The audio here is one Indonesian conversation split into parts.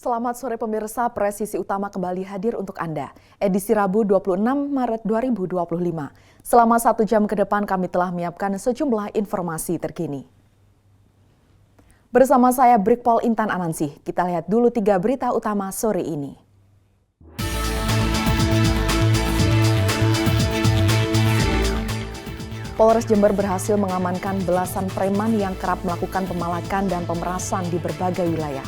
Selamat sore pemirsa, Presisi Utama kembali hadir untuk Anda. Edisi Rabu 26 Maret 2025. Selama 1 jam ke depan kami telah menyiapkan sejumlah informasi terkini. Bersama saya Brigpol Intan Anansih, kita lihat dulu 3 berita utama sore ini. Polres Jember berhasil mengamankan belasan preman yang kerap melakukan pemalakan dan pemerasan di berbagai wilayah.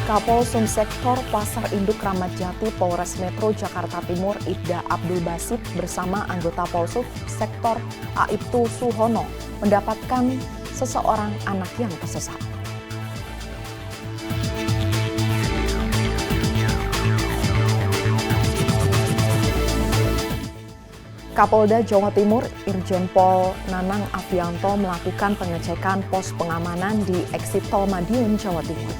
Kapol Subsektor Pasar Induk Kramat Jati Polres Metro Jakarta Timur Ibda Abdul Basit bersama anggota Polsub Sektor Aibtu Suhono mendapatkan seseorang anak yang tersesat. Kapolda Jawa Timur Irjen Pol Nanang Afianto melakukan pengecekan pos pengamanan di eksit Tol Madiun, Jawa Timur.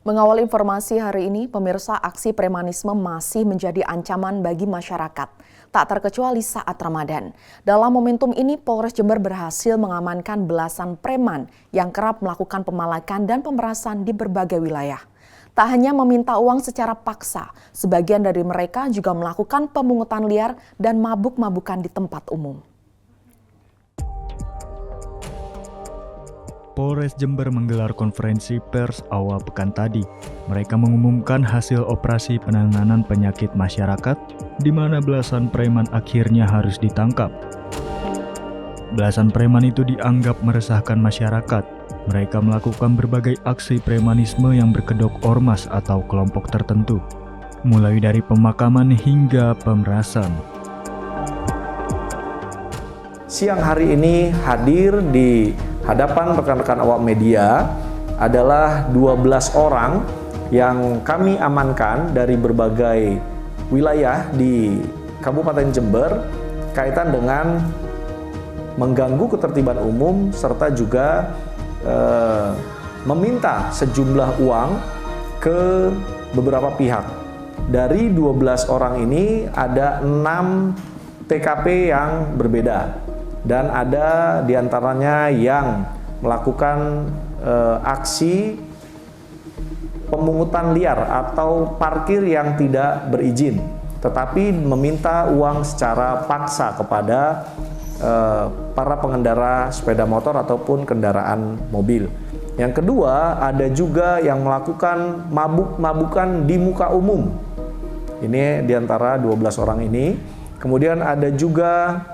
Mengawal informasi hari ini, pemirsa, aksi premanisme masih menjadi ancaman bagi masyarakat, tak terkecuali saat Ramadan. Dalam momentum ini, Polres Jember berhasil mengamankan belasan preman yang kerap melakukan pemalakan dan pemerasan di berbagai wilayah. Tak hanya meminta uang secara paksa, sebagian dari mereka juga melakukan pemungutan liar dan mabuk-mabukan di tempat umum. Polres Jember menggelar konferensi pers awal pekan tadi. Mereka mengumumkan hasil operasi penanganan penyakit masyarakat, di mana belasan preman akhirnya harus ditangkap. Belasan preman itu dianggap meresahkan masyarakat. Mereka melakukan berbagai aksi premanisme yang berkedok ormas atau kelompok tertentu, mulai dari pemakaman hingga pemerasan. Siang hari ini hadir di hadapan rekan-rekan awak media adalah 12 orang yang kami amankan dari berbagai wilayah di Kabupaten Jember kaitan dengan mengganggu ketertiban umum serta juga meminta sejumlah uang ke beberapa pihak. Dari 12 orang ini ada 6 TKP yang berbeda. Dan ada diantaranya yang melakukan aksi pemungutan liar atau parkir yang tidak berizin, tetapi meminta uang secara paksa kepada para pengendara sepeda motor ataupun kendaraan mobil. Yang kedua, ada juga yang melakukan mabuk-mabukan di muka umum. Ini diantara 12 orang ini. Kemudian ada juga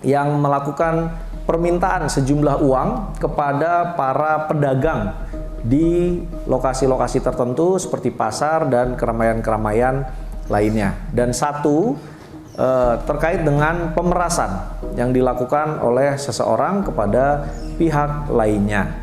yang melakukan permintaan sejumlah uang kepada para pedagang di lokasi-lokasi tertentu seperti pasar dan keramaian-keramaian lainnya. Dan satu terkait dengan pemerasan yang dilakukan oleh seseorang kepada pihak lainnya.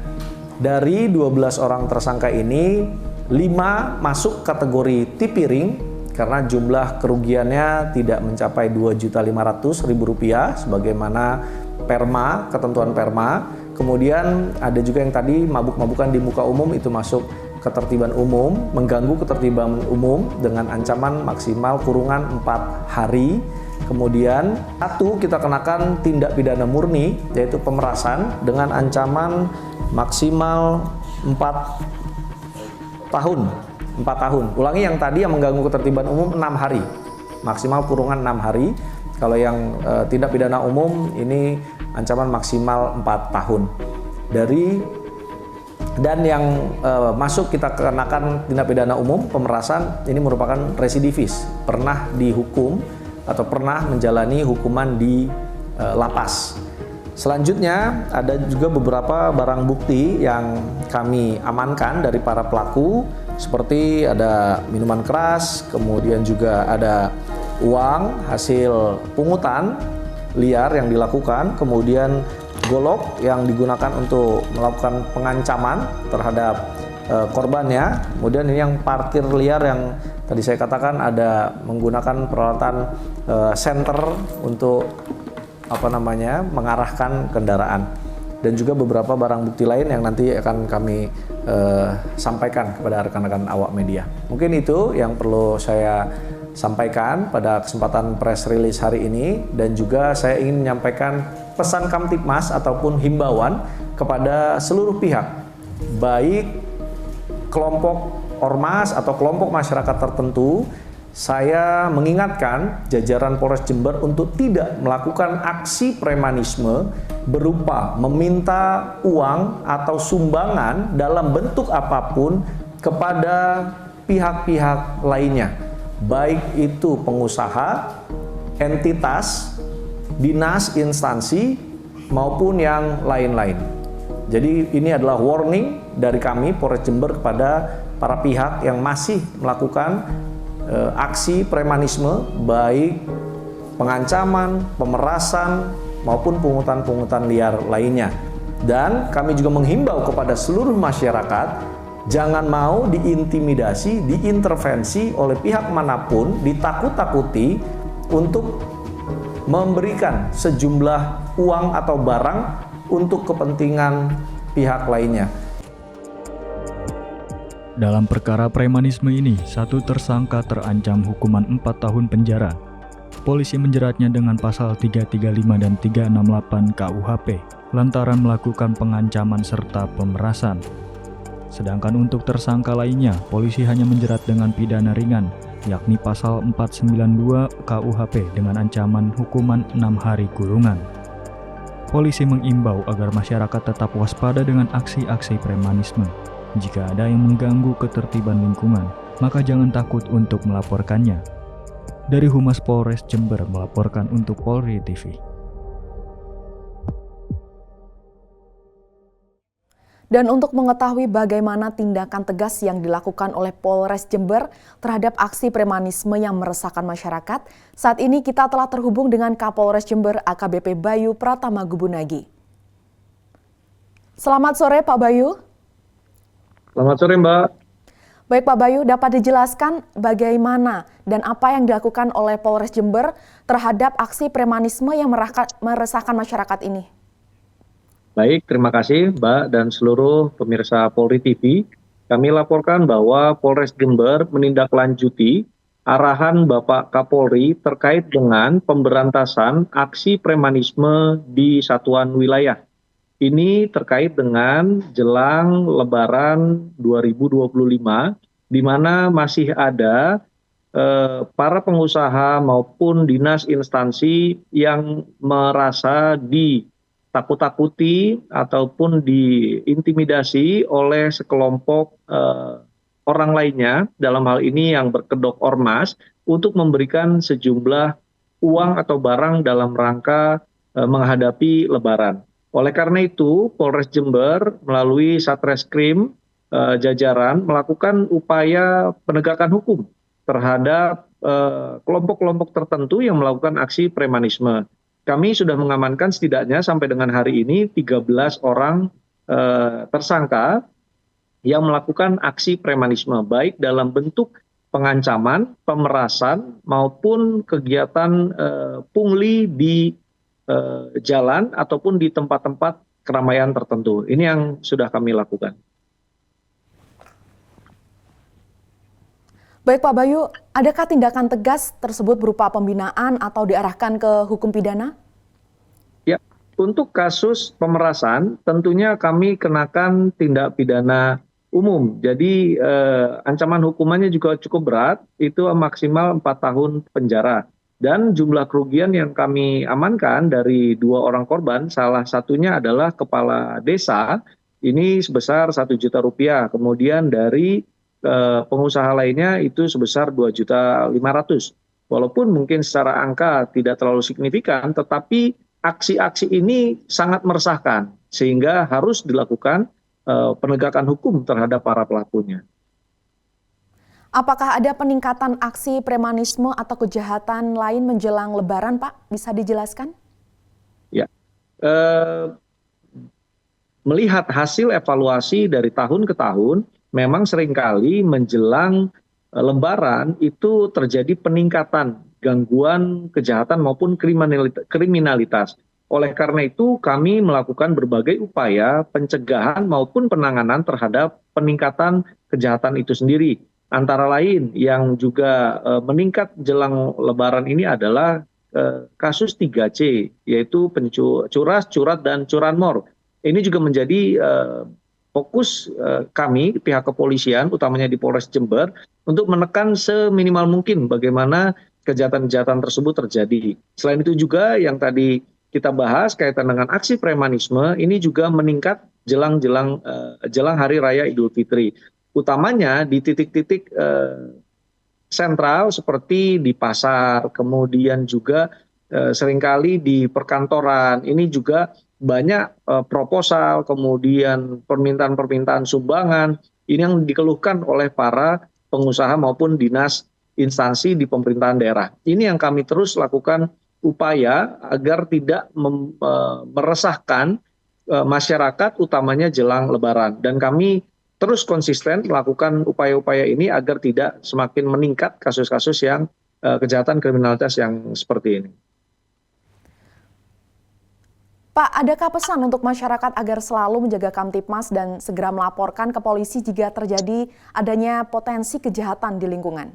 Dari 12 orang tersangka ini, 5 masuk kategori tipiring karena jumlah kerugiannya tidak mencapai Rp2.500.000 sebagaimana perma, ketentuan perma. Kemudian ada juga yang tadi mabuk-mabukan di muka umum, itu masuk ketertiban umum, mengganggu ketertiban umum dengan ancaman maksimal kurungan 4 hari. Kemudian satu, kita kenakan tindak pidana murni yaitu pemerasan dengan ancaman maksimal 4 tahun. Ulangi, yang tadi yang mengganggu ketertiban umum 6 hari, maksimal kurungan 6 hari. Kalau yang tindak pidana umum ini ancaman maksimal 4 tahun. Dan yang masuk kita kenakan tindak pidana umum pemerasan ini merupakan residivis, pernah dihukum atau pernah menjalani hukuman di lapas. Selanjutnya ada juga beberapa barang bukti yang kami amankan dari para pelaku, seperti ada minuman keras, kemudian juga ada uang hasil pungutan liar yang dilakukan, kemudian golok yang digunakan untuk melakukan pengancaman terhadap korbannya, kemudian ini yang parkir liar yang tadi saya katakan ada menggunakan peralatan senter untuk mengarahkan kendaraan, dan juga beberapa barang bukti lain yang nanti akan kami sampaikan kepada rekan-rekan awak media. Mungkin itu yang perlu saya sampaikan pada kesempatan press release hari ini, dan juga saya ingin menyampaikan pesan Kamtibmas ataupun himbauan kepada seluruh pihak, baik kelompok ormas atau kelompok masyarakat tertentu. Saya mengingatkan jajaran Polres Jember untuk tidak melakukan aksi premanisme berupa meminta uang atau sumbangan dalam bentuk apapun kepada pihak-pihak lainnya, baik itu pengusaha, entitas, dinas, instansi, maupun yang lain-lain. Jadi ini adalah warning dari kami Polres Jember kepada para pihak yang masih melakukan aksi premanisme, baik pengancaman, pemerasan, maupun pungutan-pungutan liar lainnya. Dan kami juga menghimbau kepada seluruh masyarakat, jangan mau diintimidasi, diintervensi oleh pihak manapun, ditakut-takuti untuk memberikan sejumlah uang atau barang untuk kepentingan pihak lainnya. Dalam perkara premanisme ini, satu tersangka terancam hukuman 4 tahun penjara. Polisi menjeratnya dengan pasal 335 dan 368 KUHP lantaran melakukan pengancaman serta pemerasan. Sedangkan untuk tersangka lainnya, polisi hanya menjerat dengan pidana ringan, yakni pasal 492 KUHP dengan ancaman hukuman 6 hari kurungan. Polisi mengimbau agar masyarakat tetap waspada dengan aksi-aksi premanisme. Jika ada yang mengganggu ketertiban lingkungan, maka jangan takut untuk melaporkannya. Dari Humas Polres Jember melaporkan untuk Polri TV. Dan untuk mengetahui bagaimana tindakan tegas yang dilakukan oleh Polres Jember terhadap aksi premanisme yang meresahkan masyarakat, saat ini kita telah terhubung dengan Kapolres Jember AKBP Bayu Pratama Gubunagi. Selamat sore Pak Bayu. Selamat sore Mbak. Baik Pak Bayu, dapat dijelaskan bagaimana dan apa yang dilakukan oleh Polres Jember terhadap aksi premanisme yang meresahkan masyarakat ini? Baik, terima kasih Mbak dan seluruh pemirsa Polri TV. Kami laporkan bahwa Polres Jember menindaklanjuti arahan Bapak Kapolri terkait dengan pemberantasan aksi premanisme di satuan wilayah. Ini terkait dengan jelang Lebaran 2025, di mana masih ada para pengusaha maupun dinas instansi yang merasa ditakut-takuti ataupun diintimidasi oleh sekelompok orang lainnya, dalam hal ini yang berkedok ormas, untuk memberikan sejumlah uang atau barang dalam rangka menghadapi Lebaran. Oleh karena itu, Polres Jember melalui Satreskrim jajaran melakukan upaya penegakan hukum terhadap kelompok-kelompok tertentu yang melakukan aksi premanisme. Kami sudah mengamankan setidaknya sampai dengan hari ini 13 orang tersangka yang melakukan aksi premanisme, baik dalam bentuk pengancaman, pemerasan, maupun kegiatan pungli di jalan ataupun di tempat-tempat keramaian tertentu. Ini yang sudah kami lakukan. Baik Pak Bayu, adakah tindakan tegas tersebut berupa pembinaan atau diarahkan ke hukum pidana? Ya, untuk kasus pemerasan tentunya kami kenakan tindak pidana umum. Jadi ancaman hukumannya juga cukup berat, itu maksimal 4 tahun penjara. Dan jumlah kerugian yang kami amankan dari 2 orang korban, salah satunya adalah kepala desa, ini sebesar 1 juta rupiah. Kemudian dari pengusaha lainnya itu sebesar 2.500.000. Walaupun mungkin secara angka tidak terlalu signifikan, tetapi aksi-aksi ini sangat meresahkan sehingga harus dilakukan penegakan hukum terhadap para pelakunya. Apakah ada peningkatan aksi premanisme atau kejahatan lain menjelang Lebaran, Pak? Bisa dijelaskan? Ya, melihat hasil evaluasi dari tahun ke tahun, memang seringkali menjelang Lebaran itu terjadi peningkatan gangguan kejahatan maupun kriminalitas. Oleh karena itu, kami melakukan berbagai upaya pencegahan maupun penanganan terhadap peningkatan kejahatan itu sendiri. Antara lain yang juga meningkat jelang Lebaran ini adalah kasus 3C, yaitu curas, curat, dan curanmor. Ini juga menjadi fokus kami, pihak kepolisian, utamanya di Polres Jember, untuk menekan seminimal mungkin bagaimana kejahatan-kejahatan tersebut terjadi. Selain itu juga yang tadi kita bahas kaitan dengan aksi premanisme, ini juga meningkat jelang Hari Raya Idul Fitri. Utamanya di titik-titik sentral seperti di pasar, kemudian juga seringkali di perkantoran. Ini juga banyak proposal, kemudian permintaan-permintaan sumbangan, ini yang dikeluhkan oleh para pengusaha maupun dinas instansi di pemerintahan daerah. Ini yang kami terus lakukan upaya agar tidak meresahkan masyarakat, utamanya jelang Lebaran. Dan kami terus konsisten melakukan upaya-upaya ini agar tidak semakin meningkat kasus-kasus yang kejahatan kriminalitas yang seperti ini. Pak, adakah pesan untuk masyarakat agar selalu menjaga Kamtipmas dan segera melaporkan ke polisi jika terjadi adanya potensi kejahatan di lingkungan?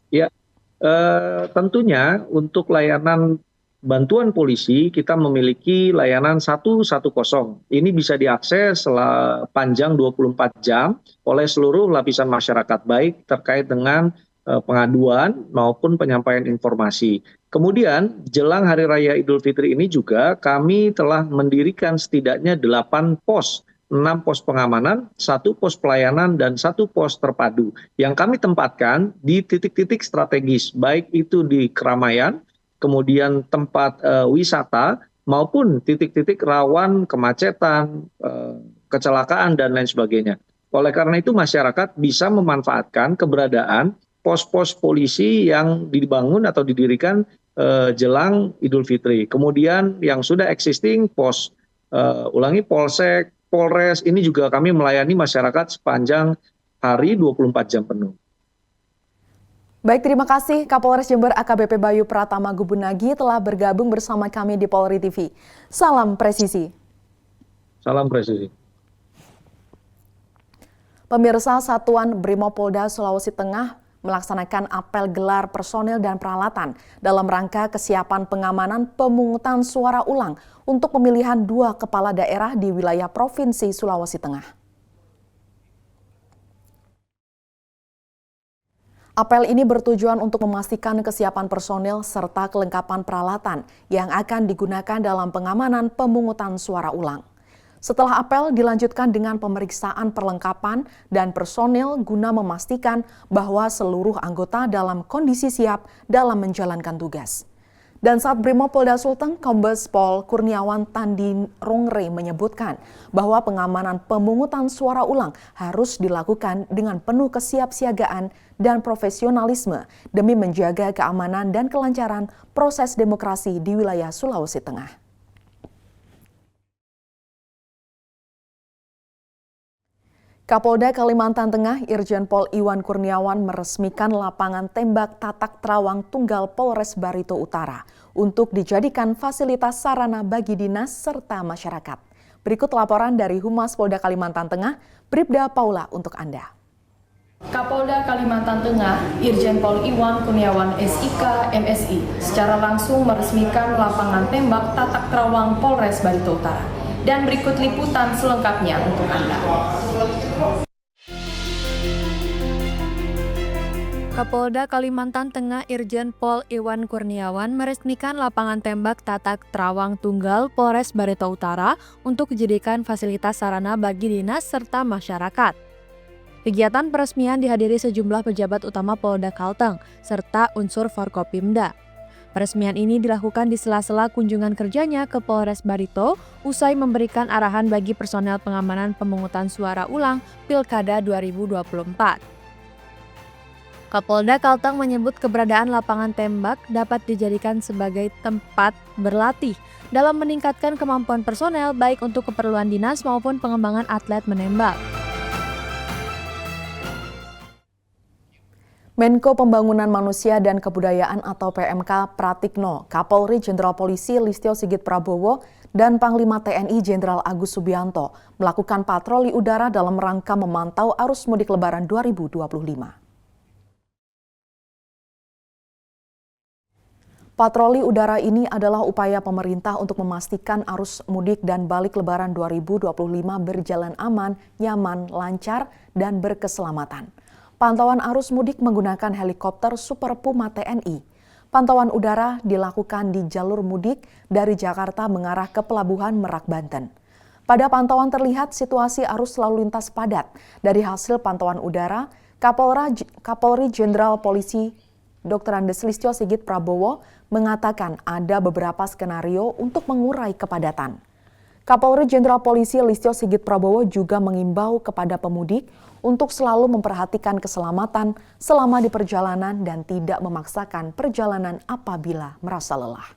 Ya, tentunya untuk layanan bantuan polisi kita memiliki layanan 110. Ini bisa diakses panjang 24 jam oleh seluruh lapisan masyarakat, baik terkait dengan pengaduan maupun penyampaian informasi. Kemudian jelang Hari Raya Idul Fitri ini juga kami telah mendirikan setidaknya 8 pos, 6 pos pengamanan, 1 pos pelayanan, dan 1 pos terpadu yang kami tempatkan di titik-titik strategis, baik itu di keramaian, kemudian tempat wisata, maupun titik-titik rawan kemacetan, kecelakaan, dan lain sebagainya. Oleh karena itu masyarakat bisa memanfaatkan keberadaan pos-pos polisi yang dibangun atau didirikan jelang Idul Fitri. Kemudian yang sudah existing pos, Polsek, Polres, ini juga kami melayani masyarakat sepanjang hari 24 jam penuh. Baik, terima kasih Kapolres Jember AKBP Bayu Pratama Gubunagi telah bergabung bersama kami di Polri TV. Salam presisi. Salam presisi. Pemirsa, Satuan Brimopolda Sulawesi Tengah melaksanakan apel gelar personil dan peralatan dalam rangka kesiapan pengamanan pemungutan suara ulang untuk pemilihan 2 kepala daerah di wilayah Provinsi Sulawesi Tengah. Apel ini bertujuan untuk memastikan kesiapan personil serta kelengkapan peralatan yang akan digunakan dalam pengamanan pemungutan suara ulang. Setelah apel dilanjutkan dengan pemeriksaan perlengkapan dan personil guna memastikan bahwa seluruh anggota dalam kondisi siap dalam menjalankan tugas. Dan saat Brimopolda Sulteng, Kombes Pol Kurniawan Tandin Rongre menyebutkan bahwa pengamanan pemungutan suara ulang harus dilakukan dengan penuh kesiapsiagaan dan profesionalisme demi menjaga keamanan dan kelancaran proses demokrasi di wilayah Sulawesi Tengah. Kapolda Kalimantan Tengah Irjen Pol Iwan Kurniawan meresmikan lapangan tembak Tatak Trawang Tunggal Polres Barito Utara untuk dijadikan fasilitas sarana bagi dinas serta masyarakat. Berikut laporan dari Humas Polda Kalimantan Tengah, Bribda Paula untuk Anda. Kapolda Kalimantan Tengah Irjen Pol Iwan Kurniawan SIK MSI secara langsung meresmikan lapangan tembak Tatak Trawang Polres Barito Utara. Dan berikut liputan selengkapnya untuk Anda. Kapolda Kalimantan Tengah Irjen Pol Iwan Kurniawan meresmikan lapangan tembak Tatak Trawang Tunggal Polres Barito Utara untuk dijadikan fasilitas sarana bagi dinas serta masyarakat. Kegiatan peresmian dihadiri sejumlah pejabat utama Polda Kalteng serta unsur Forkopimda. Peresmian ini dilakukan di sela-sela kunjungan kerjanya ke Polres Barito usai memberikan arahan bagi personel pengamanan pemungutan suara ulang Pilkada 2024. Kapolda Kalteng menyebut keberadaan lapangan tembak dapat dijadikan sebagai tempat berlatih dalam meningkatkan kemampuan personel baik untuk keperluan dinas maupun pengembangan atlet menembak. Menko Pembangunan Manusia dan Kebudayaan atau PMK Pratikno, Kapolri Jenderal Polisi Listio Sigit Prabowo, dan Panglima TNI Jenderal Agus Subianto melakukan patroli udara dalam rangka memantau arus mudik Lebaran 2025. Patroli udara ini adalah upaya pemerintah untuk memastikan arus mudik dan balik Lebaran 2025 berjalan aman, nyaman, lancar, dan berkeselamatan. Pantauan arus mudik menggunakan helikopter Super Puma TNI. Pantauan udara dilakukan di jalur mudik dari Jakarta mengarah ke Pelabuhan Merak, Banten. Pada pantauan terlihat situasi arus lalu lintas padat. Dari hasil pantauan udara, Kapolri Jenderal Polisi Dr. Andes Listio Sigit Prabowo mengatakan ada beberapa skenario untuk mengurai kepadatan. Kapolri Jenderal Polisi Listio Sigit Prabowo juga mengimbau kepada pemudik untuk selalu memperhatikan keselamatan selama di perjalanan dan tidak memaksakan perjalanan apabila merasa lelah.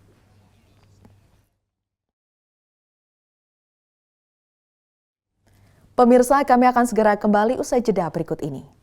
Pemirsa, kami akan segera kembali usai jeda berikut ini.